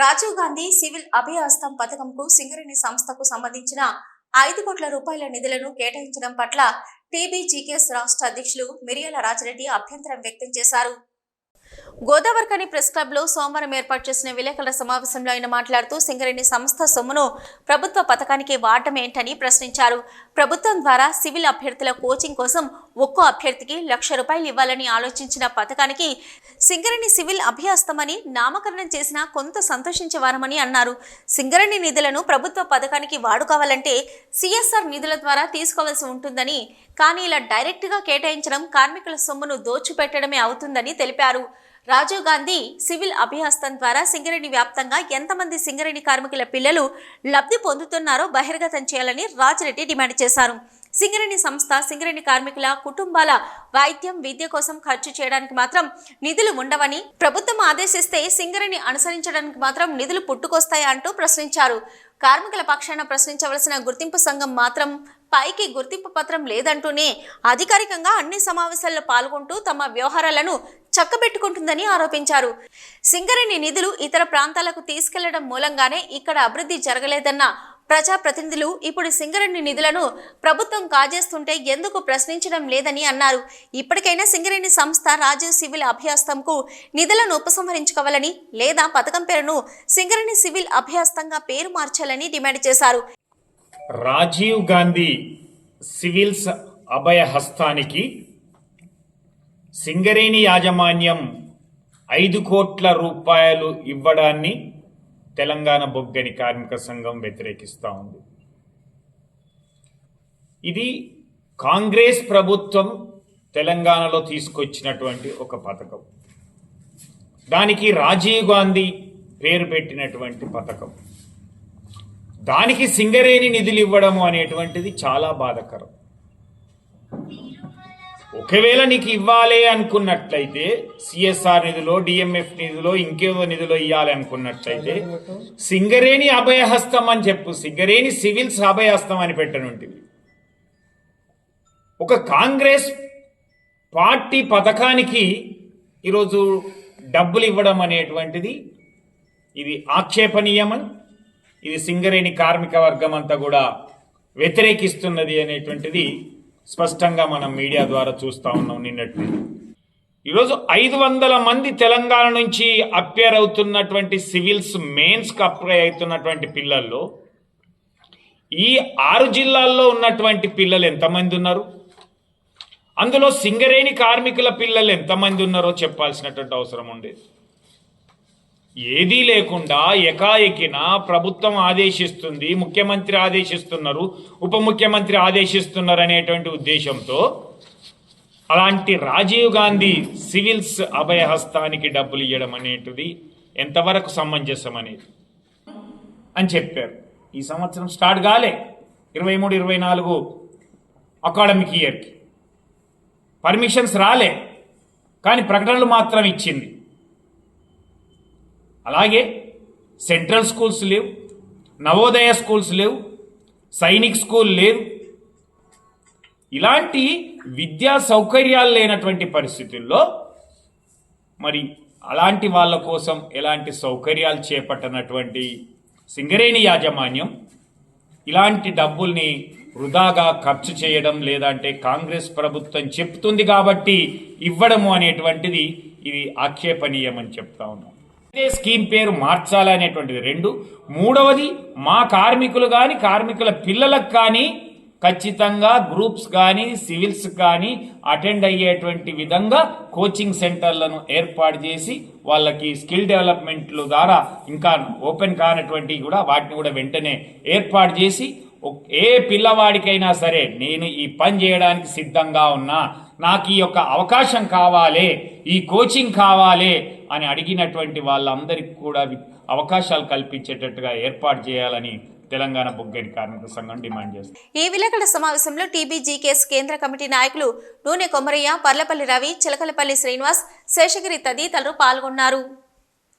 Rajiv Gandhi civil అభయహస్తం పథకంకు సింగరేణి సంస్థకు సంబంధించిన 5 కోట్ల రూపాయల నిధులను కేటాయించడం పట్ల టీబీజీకేఎస్ రాష్ట్ర అధ్యక్షులు మిరియాల రాజిరెడ్డి అభ్యంతరం వ్యక్తం చేశారు. గోదావరిఖని ప్రెస్ క్లబ్ లో సోమవారం ఏర్పాటు చేసిన విలేకరుల సమావేశంలో ఆయన మాట్లాడుతూ సింగరేణి సంస్థ సొమ్మును ప్రభుత్వ పథకానికి వాడటం ఏంటని ప్రశ్నించారు. ప్రభుత్వం ద్వారా సివిల్ అభ్యర్థుల కోచింగ్ కోసం ఒక్కో అభ్యర్థికి ₹1,00,000 ఇవ్వాలని ఆలోచించిన పథకానికి సింగరేణి సివిల్ అభయహస్తమని నామకరణం చేసినా కొంత సంతోషించేవారమని అన్నారు. సింగరేణి నిధులను ప్రభుత్వ పథకానికి వాడుకోవాలంటే సిఎస్ఆర్ నిధుల ద్వారా తీసుకోవాల్సి ఉంటుందని, కానీ ఇలా డైరెక్ట్ గా కేటాయించడం కార్మికుల సొమ్మును దోచిపెట్టడమే అవుతుందని తెలిపారు. రాజీవ్ గాంధీ సివిల్ అభయహస్తం ద్వారా సింగరేణి వ్యాప్తంగా ఎంతమంది సింగరేణి కార్మికుల పిల్లలు లబ్ధి పొందుతున్నారో బహిర్గతం చేయాలని రాజిరెడ్డి డిమాండ్ చేశారు. సింగరేణి సంస్థ సింగరేణి కార్మికుల కుటుంబాల వైద్యం, విద్య కోసం ఖర్చు చేయడానికి మాత్రం నిధులు ఉండవని, ప్రభుత్వం ఆదేశిస్తే సింగరేణి అనుసరించడానికి మాత్రం నిధులు పుట్టుకొస్తాయి అంటూ ప్రశ్నించారు. కార్మికుల పక్షాన ప్రశ్నించవలసిన గుర్తింపు సంఘం మాత్రం పైకి గుర్తింపు పత్రం లేదంటూనే అధికారికంగా అన్ని సమావేశాల్లో పాల్గొంటూ తమ వ్యవహారాలను చక్కబెట్టుకుంటుందని ఆరోపించారు. సింగరేణి నిధులు ఇతర ప్రాంతాలకు తీసుకెళ్లడం మూలంగానే ఇక్కడ అభివృద్ధి జరగలేదన్న ప్రజాప్రతినిధులు ఇప్పుడు సింగరేణి నిధులను ప్రభుత్వం కాజేస్తుంటే ఎందుకు ప్రశ్నించడం లేదని అన్నారు. ఇప్పటికైనా సింగరేణి సంస్థ రాజీవ్ సివిల్ అభయహస్తంకు నిధులను ఉపసంహరించుకోవాలని, లేదా పథకం పేరును సింగరేణి సివిల్ అభయహస్తంగా పేరు మార్చాలని డిమాండ్ చేశారు. రాజీవ్ గాంధీ సివిల్స్ అభయహస్తానికి సింగరేణి యాజమాన్యం 5 కోట్ల రూపాయలు ఇవ్వడాన్ని తెలంగాణ బొగ్గని కార్మిక సంఘం వ్యతిరేకిస్తూ ఉంది. ఇది కాంగ్రెస్ ప్రభుత్వం తెలంగాణలో తీసుకొచ్చినటువంటి ఒక పథకం. దానికి రాజీవ్ గాంధీ పేరు పెట్టినటువంటి పథకం. దానికి సింగరేణి నిధులు ఇవ్వడము అనేటువంటిది చాలా బాధాకరం. ఒకవేళ నీకు ఇవ్వాలి అనుకున్నట్లయితే సిఎస్ఆర్ నిధులో, డిఎంఎఫ్ నిధులో, ఇంకేదో నిధులో ఇవ్వాలి అనుకున్నట్లయితే సింగరేణి అభయహస్తం అని చెప్పు, సింగరేణి సివిల్స్ అభయహస్తం అని పెట్టనుంటివి. ఒక కాంగ్రెస్ పార్టీ పథకానికి ఈరోజు డబ్బులు ఇవ్వడం అనేటువంటిది ఇది ఆక్షేపణీయమని, ఇది సింగరేణి కార్మిక వర్గం అంతా కూడా వ్యతిరేకిస్తున్నది అనేటువంటిది స్పష్టంగా మనం మీడియా ద్వారా చూస్తూ ఉన్నాం. నిన్నటి ఈరోజు 500 మంది తెలంగాణ నుంచి అప్పేర్ అవుతున్నటువంటి సివిల్స్ మెయిన్స్కి అప్లై అవుతున్నటువంటి పిల్లల్లో ఈ 6 జిల్లాల్లో ఉన్నటువంటి పిల్లలు ఎంతమంది ఉన్నారు, అందులో సింగరేణి కార్మికుల పిల్లలు ఎంతమంది ఉన్నారో చెప్పాల్సినటువంటి అవసరం ఉండేది. ఏదీ లేకుండా ఏకాఏకిన ప్రభుత్వం ఆదేశిస్తుంది, ముఖ్యమంత్రి ఆదేశిస్తున్నారు, ఉప ముఖ్యమంత్రి ఆదేశిస్తున్నారు అనేటువంటి ఉద్దేశంతో అలాంటి రాజీవ్ గాంధీ సివిల్స్ అభయహస్తానికి డబ్బులు ఇవ్వడం అనేటిది ఎంతవరకు సమంజసం అనేది అని చెప్పారు. ఈ సంవత్సరం స్టార్ట్ కాలే, 23-24 అకాడమిక్ ఇయర్కి పర్మిషన్స్ రాలే, కానీ ప్రకటనలు మాత్రం ఇచ్చింది. అలాగే సెంట్రల్ స్కూల్స్ లేవు, నవోదయ స్కూల్స్ లేవు, సైనిక్ స్కూల్ లేవు. ఇలాంటి విద్యా సౌకర్యాలు లేనటువంటి పరిస్థితుల్లో మరి అలాంటి వాళ్ళ కోసం ఎలాంటి సౌకర్యాలు చేపట్టనటువంటి సింగరేణి యాజమాన్యం ఇలాంటి డబ్బుల్ని వృధాగా ఖర్చు చేయడం, లేదంటే కాంగ్రెస్ ప్రభుత్వం చెప్తుంది కాబట్టి ఇవ్వడము అనేటువంటిది ఇది ఆక్షేపణీయమని చెప్తా ఉన్నాం. స్కీమ్ పేరు మార్చాలనేటువంటిది 2. 3వది మా కార్మికులు కానీ కార్మికుల పిల్లలకు కానీ ఖచ్చితంగా గ్రూప్స్ కానీ సివిల్స్ కానీ అటెండ్ అయ్యేటువంటి విధంగా కోచింగ్ సెంటర్లను ఏర్పాటు చేసి వాళ్ళకి స్కిల్ డెవలప్మెంట్ల ద్వారా ఇంకా ఓపెన్ కానటువంటి కూడా వాటిని కూడా వెంటనే ఏర్పాటు చేసి ఏ పిల్లవాడికైనా సరే నేను ఈ పని చేయడానికి సిద్ధంగా ఉన్నా, నాకు ఈ యొక్క అవకాశం కావాలి, ఈ కోచింగ్ కావాలి అని అడిగినటువంటి వాళ్ళందరికీ కూడా అవకాశాలు కల్పించేటట్టుగా ఏర్పాటు చేయాలని తెలంగాణ బొగ్గని కార్మిక సంఘం డిమాండ్ చేస్తుంది. ఈ విలేకరుల సమావేశంలో టీబీజీకేఎస్ కేంద్ర కమిటీ నాయకులు నూనె కొమరయ్య, పర్లపల్లి రవి, చిలకలపల్లి శ్రీనివాస్, శేషగిరి తదితరులు పాల్గొన్నారు.